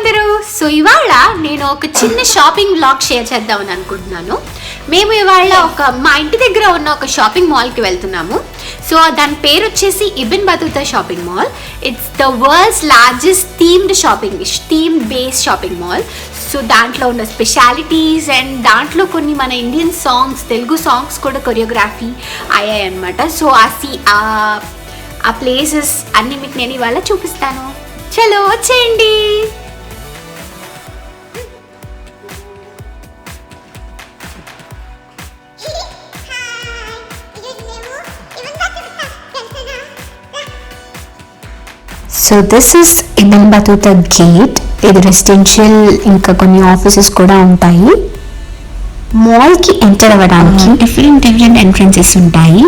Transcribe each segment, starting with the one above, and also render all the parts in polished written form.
అందరూ. సో ఇవాళ నేను ఒక చిన్న షాపింగ్ వ్లాగ్ షేర్ చేద్దామని అనుకుంటున్నాను. మేము ఇవాళ మా ఇంటి దగ్గర ఉన్న ఒక షాపింగ్ మాల్కి వెళ్తున్నాము. సో దాని పేరు వచ్చేసి Ibn Battuta shopping mall. It's the world's largest theme based shopping mall. So దాంట్లో ఉన్న స్పెషాలిటీస్ అండ్ దాంట్లో కొన్ని మన ఇండియన్ సాంగ్స్, తెలుగు సాంగ్స్ కూడా కొరియోగ్రఫీ అయ్యాయి అనమాట. సో ఆ ప్లేసెస్ అన్నీ మీకు నేను ఇవాళ చూపిస్తాను. చలో వచ్చేయండి. So this is Ibn Battuta gate. ఇది రెసిడెన్షియల్, ఇంకా కొన్ని ఆఫీసెస్ కూడా ఉంటాయి. మాల్కి ఎంటర్ అవ్వడానికి డిఫరెంట్ ఎంట్రన్సెస్ ఉంటాయి.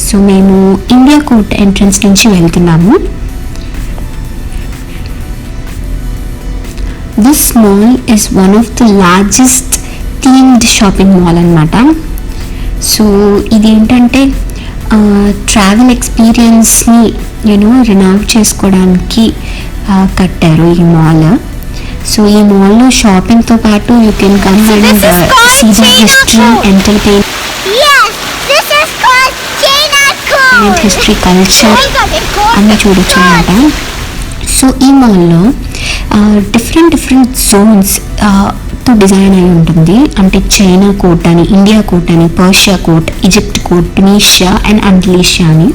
సో మేము ఇండియా కోర్ట్ ఎంట్రన్స్ నుంచి వెళ్తున్నాము. This mall is one of the largest themed shopping mall అన్నమాట. సో ఇది ఏంటంటే ట్రావెల్ ఎక్స్పీరియన్స్ని రినౌట్ చేసుకోవడానికి కట్టారు ఈ మాల్. సో ఈ మాల్లో షాపింగ్తో పాటు you can come and see the history, entertainment, history, culture అన్నీ చూడొచ్చు అన్నమాట. సో ఈ మాల్లో డిఫరెంట్ జోన్స్ తో డిజైన్ అయి ఉంటుంది. అంటే చైనా కోట్ అని, ఇండియా కోట్ అని, Persia court, Egypt court, Tunisia and Andalusia అని.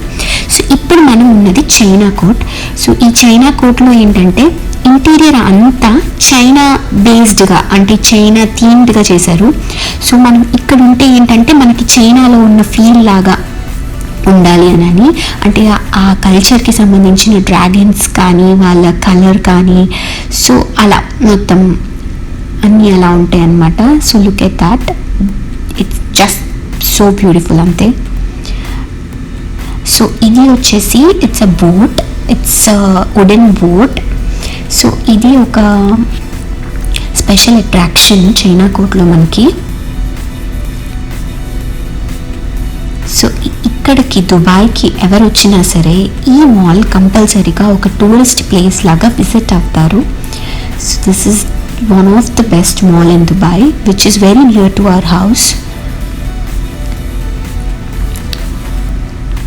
సో ఇప్పుడు మనం ఉన్నది చైనా కోట్. సో ఈ చైనా కోట్లో ఏంటంటే ఇంటీరియర్ అంతా చైనా బేస్డ్గా, అంటే చైనా థీమ్డ్గా చేశారు. సో మనం ఇక్కడ ఉంటే ఏంటంటే మనకి చైనాలో ఉన్న ఫీల్ లాగా ఉండాలి అని, అంటే ఆ కల్చర్కి సంబంధించిన డ్రాగన్స్ కానీ, వాళ్ళ కలర్ కానీ, సో అలా మొత్తం అన్నీ అలా ఉంటాయి అన్నమాట. So look at that, it's just so beautiful అంతే. సో ఇది వచ్చేసి it's a boat, it's wooden boat. So ఇది ఒక స్పెషల్ అట్రాక్షన్ చైనా కోట్లో మనకి. సో ఇక్కడికి దుబాయ్కి ఎవరు వచ్చినా సరే ఈ మాల్ కంపల్సరీగా ఒక టూరిస్ట్ ప్లేస్ లాగా విజిట్ అవుతారు. So this is one of the best mall in Dubai which is very near to our house.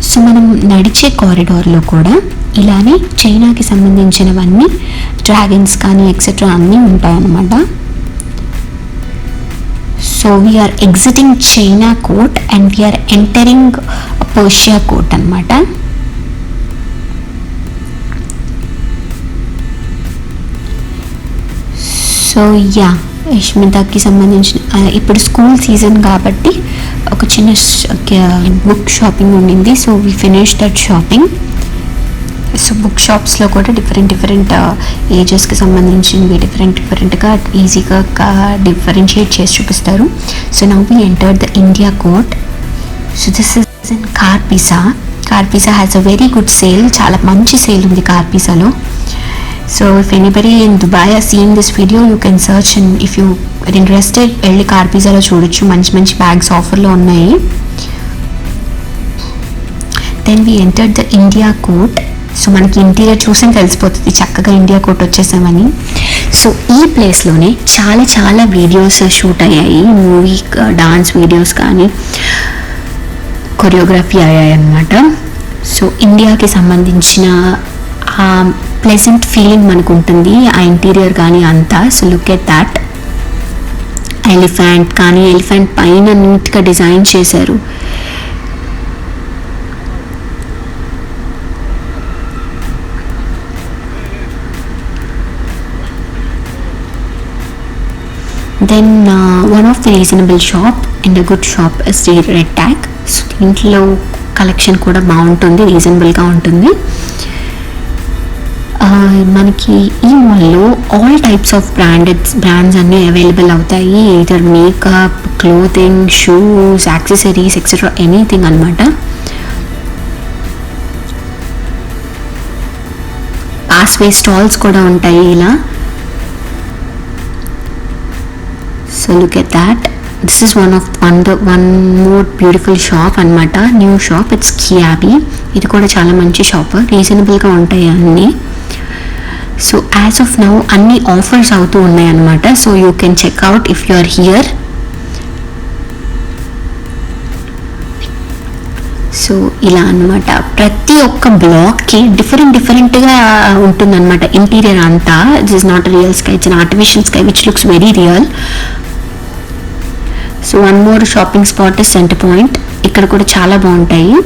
So మనం నడిచే కారిడార్లో కూడా ఇలానే చైనాకి సంబంధించినవన్నీ, డ్రాగన్స్ కానీ ఎక్సెట్రా అన్నీ ఉంటాయన్నమాట. So we are exiting China court and we are entering Persia court అన్నమాట. సో యష్మితకి సంబంధించిన ఇప్పుడు స్కూల్ సీజన్ కాబట్టి ఒక చిన్న బుక్ షాపింగ్ ఉండింది. So we finish that shopping. So book షాప్స్లో కూడా డిఫరెంట్ ఏజెస్కి సంబంధించినవి డిఫరెంట్గా ఈజీగా డిఫరెన్షియేట్ చేసి చూపిస్తారు. So now we enter the India court. So this is in Carpisa. Carpisa has a very good sale. చాలా మంచి సేల్ ఉంది కార్పిసాలో. So if anybody in Dubai are seeing this video you can search and if you are interested వెళ్ళి కార్పిసాలో చూడొచ్చు. మంచి bags ఆఫర్లో ఉన్నాయి. Then we entered the India court. So మనకి ఇంటీరియర్ చూసి తెలిసిపోతుంది చక్కగా ఇండియా కోర్ట్ వచ్చేసామని. సో ఈ ప్లేస్లోనే చాలా వీడియోస్ షూట్ అయ్యాయి. మూవీ, డాన్స్ వీడియోస్ కానీ కొరియోగ్రఫీ అయ్యాయి అన్నమాట. సో ఇండియాకి సంబంధించిన ఆ ప్లెజెంట్ ఫీలింగ్ మనకు ఉంటుంది ఆ ఇంటీరియర్ కానీ అంతా. So look at that. Elephant కానీ, ఎలిఫెంట్ పైన నీట్గా డిజైన్ చేశారు. Then one of the reasonable shop and a good shop is the red tag. So దీంట్లో కలెక్షన్ కూడా బాగుంటుంది, రీజనబుల్గా ఉంటుంది. మనకి ఈ మాల్లో ఆల్ టైప్స్ ఆఫ్ బ్రాండ్స్ అన్నీ అవైలబుల్ అవుతాయి. ఇదర్ makeup, clothing, shoes, accessories etcetera anything అనమాట. పాస్వే స్టాల్స్ కూడా ఉంటాయి ఇలా. So look at that. This is one more beautiful shop అన్నమాట. New shop. It's Kiabi. ఇది కూడా చాలా మంచి షాప్. రీజనబుల్గా ఉంటాయి అన్నీ. సో యాజ్ ఆఫ్ నౌ అన్ని ఆఫర్స్ అవుతూ ఉన్నాయి అన్నమాట. So you can check out if you are here. So ఇలా అన్నమాట. ప్రతి ఒక్క బ్లాక్కి డిఫరెంట్గా ఉంటుందన్నమాట ఇంటీరియర్ అంతా. It is not real sky, it's an artificial sky which looks very real. So one more shopping spot is centre point. ఇక్కడ కూడా చాలా బాగుంటాయి.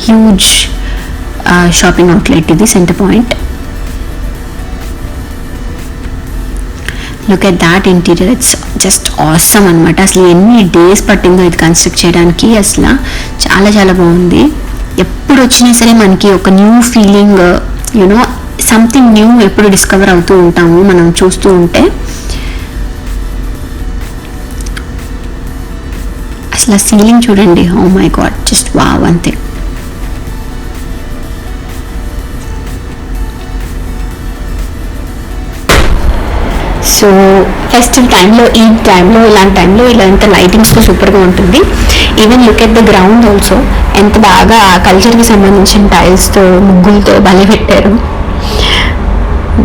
హ్యూజ్ షాపింగ్ అవుట్లెట్ ఇది centre point. Look at that interior, it's just awesome అనమాట. అసలు ఎన్ని days పట్టిందో ఇది కన్స్ట్రక్ట్ చేయడానికి. అసలు చాలా చాలా బాగుంది. ఎప్పుడు వచ్చినా సరే మనకి ఒక new feeling, you know something new ఎప్పుడు డిస్కవర్ అవుతూ ఉంటాము మనం చూస్తూ ఉంటే. అసలు సీలింగ్ చూడండి, oh my god, just wow అంతే. సో ఫెస్టివ్ టైంలో, ఈ టైంలో, ఇలాంటి టైంలో ఇలాంటి లైటింగ్స్తో సూపర్గా ఉంటుంది. Even look at the ground also, ఎంత బాగా కల్చర్కి సంబంధించిన టైల్స్తో, ముగ్గులతో భలే పెట్టారు.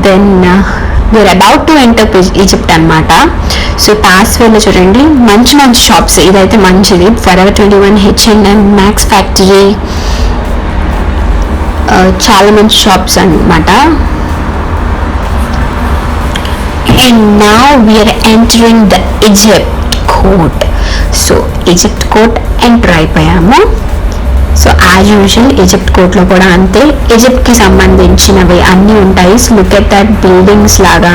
Then we are about to enter Egypt అనమాట. సో పాస్వేలో చూడండి మంచి మంచి షాప్స్. ఇదైతే మంచిది, ఫరెవర్ 21, H&M, మ్యాక్స్ ఫ్యాక్టరీ, చాలా మంచి షాప్స్ అనమాట. And now we are entering the Egypt court. So Egypt court enter అయిపోయాము. సో యాజ్ యూజువల్ ఈజిప్ట్ కోర్ట్లో కూడా అంతే, ఈజిప్ట్కి సంబంధించినవి అన్నీ ఉంటాయి. So look at that buildings లాగా.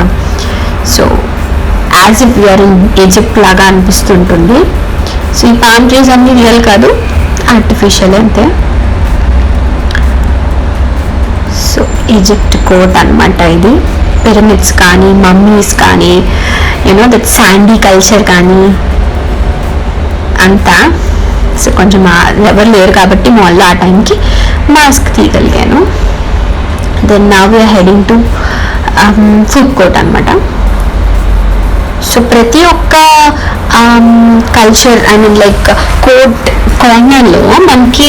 So as if you are in Egypt లాగా అనిపిస్తుంటుంది. సో ఈ పామ్ ట్రీస్ అన్నీ రియల్ కాదు, ఆర్టిఫిషియల్ అంతే. సో ఈజిప్ట్ కోర్ట్ అనమాట ఇది. పిరమిడ్స్ కానీ, మమ్మీస్ కానీ, యూనో దట్ శాండీ కల్చర్ కానీ అంతా. సో కొంచెం ఎవరు లేరు కాబట్టి మాల్లో ఆ టైంకి మాస్క్ తీయగలిగాను. Then now we are heading to food court అనమాట. సో ప్రతి ఒక్క culture, I mean like court కార్నర్లో మనకి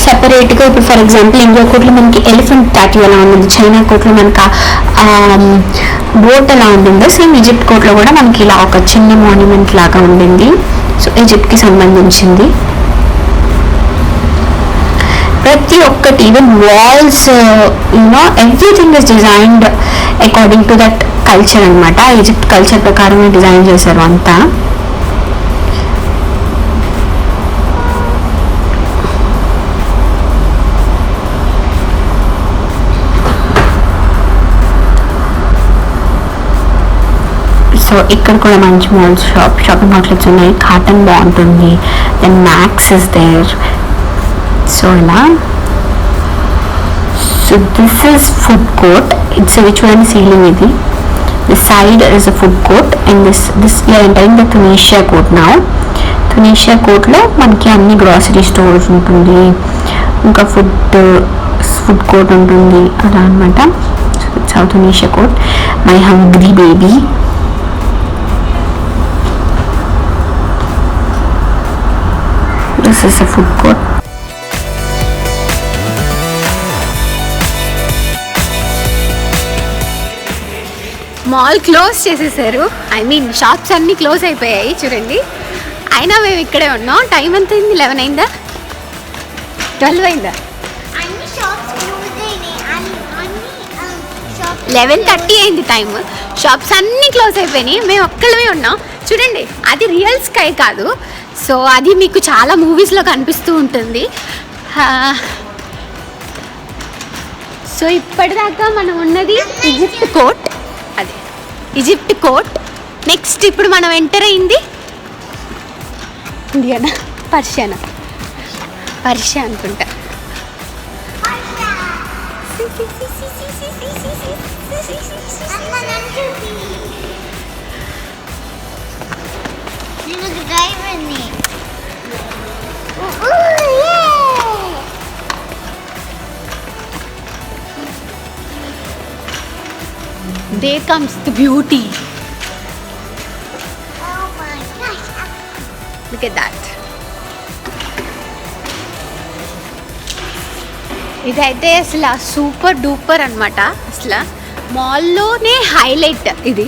సెపరేట్గా, ఇప్పుడు ఫర్ ఎగ్జాంపుల్ ఇండియా కోర్ట్లో మనకి ఎలిఫెంట్ స్టాట్యూ ఎలా ఉంటుంది, చైనా కోర్ట్లో మనకి బోట్ ఎలా ఉంటుందో, సేమ్ ఈజిప్ట్ కోర్ట్లో కూడా మనకి ఇలా ఒక చిన్న మాన్యుమెంట్ లాగా ఉండింది. సో ఈజిప్ట్కి సంబంధించింది ప్రతి ఒక్కటి, even walls, you know everything is designed according to that culture అనమాట. ఈజిప్ట్ కల్చర్ ప్రకారమే డిజైన్ చేశారు అంతా. సో ఇక్కడ కూడా మంచి మాల్స్, షాపింగ్ అవుట్లెట్స్ ఉన్నాయి. కాటన్ బాగుంటుంది. Then Max is there. So ఇలా, so this is food court. It's చూడండి సీలింగ్ ఇది. This side is a food court and this we are entering the Tunisia court now. Tunisia కోర్ట్లో మనకి అన్ని grocery stores ఉంటుంది, ఇంకా ఫుడ్ కోర్ట్ ఉంటుంది అలా అనమాట. South తునీషియా court. My hungry baby. This is a food court. Mall close చేసేసారు. I mean shops అన్నీ క్లోజ్ అయిపోయాయి చూడండి. అయినా మేము ఇక్కడే ఉన్నాం. టైం ఎంత అయింది? 11 అయిందా, 12 అయిందా? 11:30 అయింది టైం. షాప్స్ అన్నీ క్లోజ్ అయిపోయినాయి. మేము ఒక్కళ్ళమే ఉన్నాం చూడండి. అది రియల్ స్కై కాదు. సో అది మీకు చాలా మూవీస్లో కనిపిస్తూ ఉంటుంది. సో ఇప్పటిదాకా మనం ఉన్నది ఈజిప్ట్ కోర్ట్. అది ఈజిప్ట్ కోర్ట్. నెక్స్ట్ ఇప్పుడు మనం ఎంటర్ అయింది ఇండియానా, పర్షియా అనుకుంటా. There comes the beauty. Oh my gosh. Look at that. ఇదైతే అసలు సూపర్ డూపర్ అనమాట. అసలు మాల్లోనే హైలైట్ ఇది.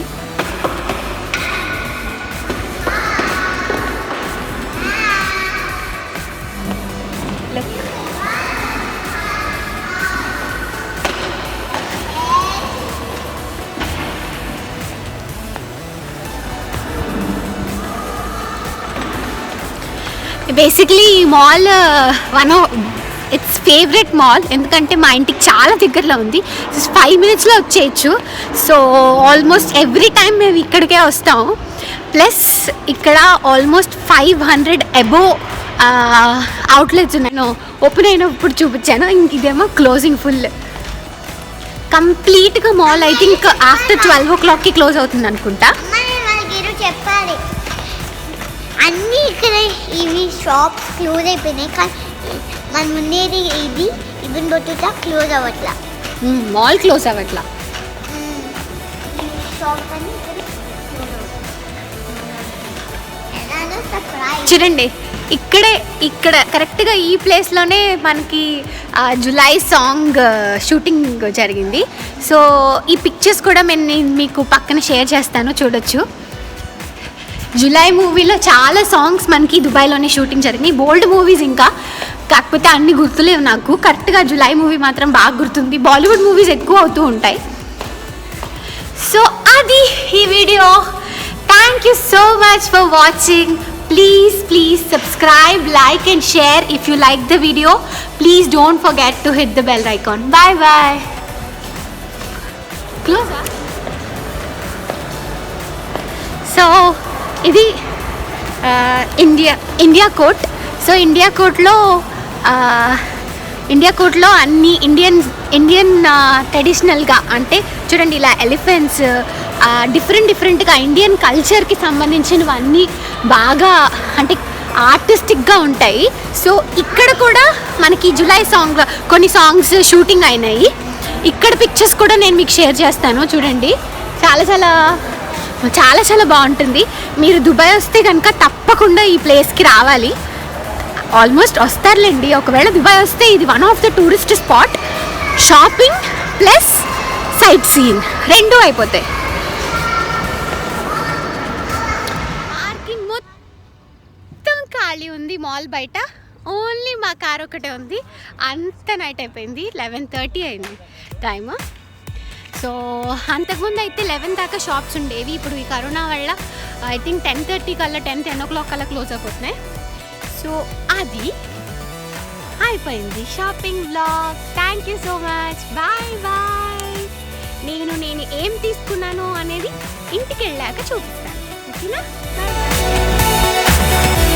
బేసిక్లీ ఈ మాల్ ఇట్స్ ఫేవరెట్ మాల్, ఎందుకంటే మా ఇంటికి చాలా దగ్గరలో ఉంది. 5 minutesలో వచ్చేయచ్చు. సో ఆల్మోస్ట్ ఎవ్రీ టైం మేము ఇక్కడికే వస్తాము. ప్లస్ ఇక్కడ ఆల్మోస్ట్ 500 అబోవ్ అవుట్లెట్స్ ఉన్నాయి. నేను ఓపెన్ అయినప్పుడు చూపించాను, ఇదేమో క్లోజింగ్ ఫుల్ కంప్లీట్గా. మాల్ ఐ థింక్ ఆఫ్టర్ 12 o'clockకి క్లోజ్ అవుతుంది అనుకుంటా. చెప్పాలి అన్నీ ఇక్కడ ఇవి షాప్స్ క్లోజ్ అయిపోయినాయి, కానీ మన ముందేది ఇది ఇవన్ బతుతా క్లోజ్ అవ్వట్లా. మాల్ క్లోజ్ అవ్వట్లా. షాప్ అని చూడండి, ఇక్కడ కరెక్ట్గా ఈ ప్లేస్లోనే మనకి జులై సాంగ్ షూటింగ్ జరిగింది. సో ఈ పిక్చర్స్ కూడా నేను మీకు పక్కన షేర్ చేస్తాను, చూడొచ్చు. జులై మూవీలో చాలా సాంగ్స్ మనకి దుబాయ్లోనే షూటింగ్ జరిగినాయి. బోల్డ్ మూవీస్ ఇంకా, కాకపోతే అన్ని గుర్తులేవు నాకు. కరెక్ట్గా జులై మూవీ మాత్రం బాగా గుర్తుంది. బాలీవుడ్ మూవీస్ ఎక్కువ అవుతూ ఉంటాయి. సో అది ఈ video. Thank you so much for watching. Please subscribe, like and share if you like the video. Please don't forget to hit the bell icon. Bye. Close up. So ఇది India court. So India కోర్ట్లో అన్ని Indian ట్రెడిషనల్గా, అంటే చూడండి ఇలా elephants డిఫరెంట్గా Indian కల్చర్కి సంబంధించినవన్నీ బాగా అంటే ఆర్టిస్టిక్గా ఉంటాయి. సో ఇక్కడ కూడా మనకి జులై సాంగ్ కొన్ని సాంగ్స్ షూటింగ్ అయినాయి. ఇక్కడ పిక్చర్స్ కూడా నేను మీకు షేర్ చేస్తాను, చూడండి. చాలా బాగుంటుంది. మీరు దుబాయ్ వస్తే కనుక తప్పకుండా ఈ ప్లేస్కి రావాలి. ఆల్మోస్ట్ వస్తారులేండి. ఒకవేళ దుబాయ్ వస్తే ఇది one of the tourist spot. Shopping plus sight seeing రెండూ అయిపోతాయి. పార్కింగ్ మొత్తం ఖాళీ ఉంది మాల్ బయట. ఓన్లీ మా కార్ ఒకటే ఉంది. అంత నైట్ అయిపోయింది, 11:30 అయింది టైమ్. సో అంతకుముందు అయితే 11 దాకా షాప్స్ ఉండేవి. ఇప్పుడు ఈ కరోనా వల్ల ఐ థింక్ 10:30 కల్లా 10 o'clock కల్లా క్లోజ్ అయిపోతున్నాయి. సో అది అయిపోయింది shopping vlog. Thank you so much. Bye. నేను ఏం తీసుకున్నాను అనేది ఇంటికి వెళ్ళాక చూపిస్తాను, ఓకేనా? బాయ్.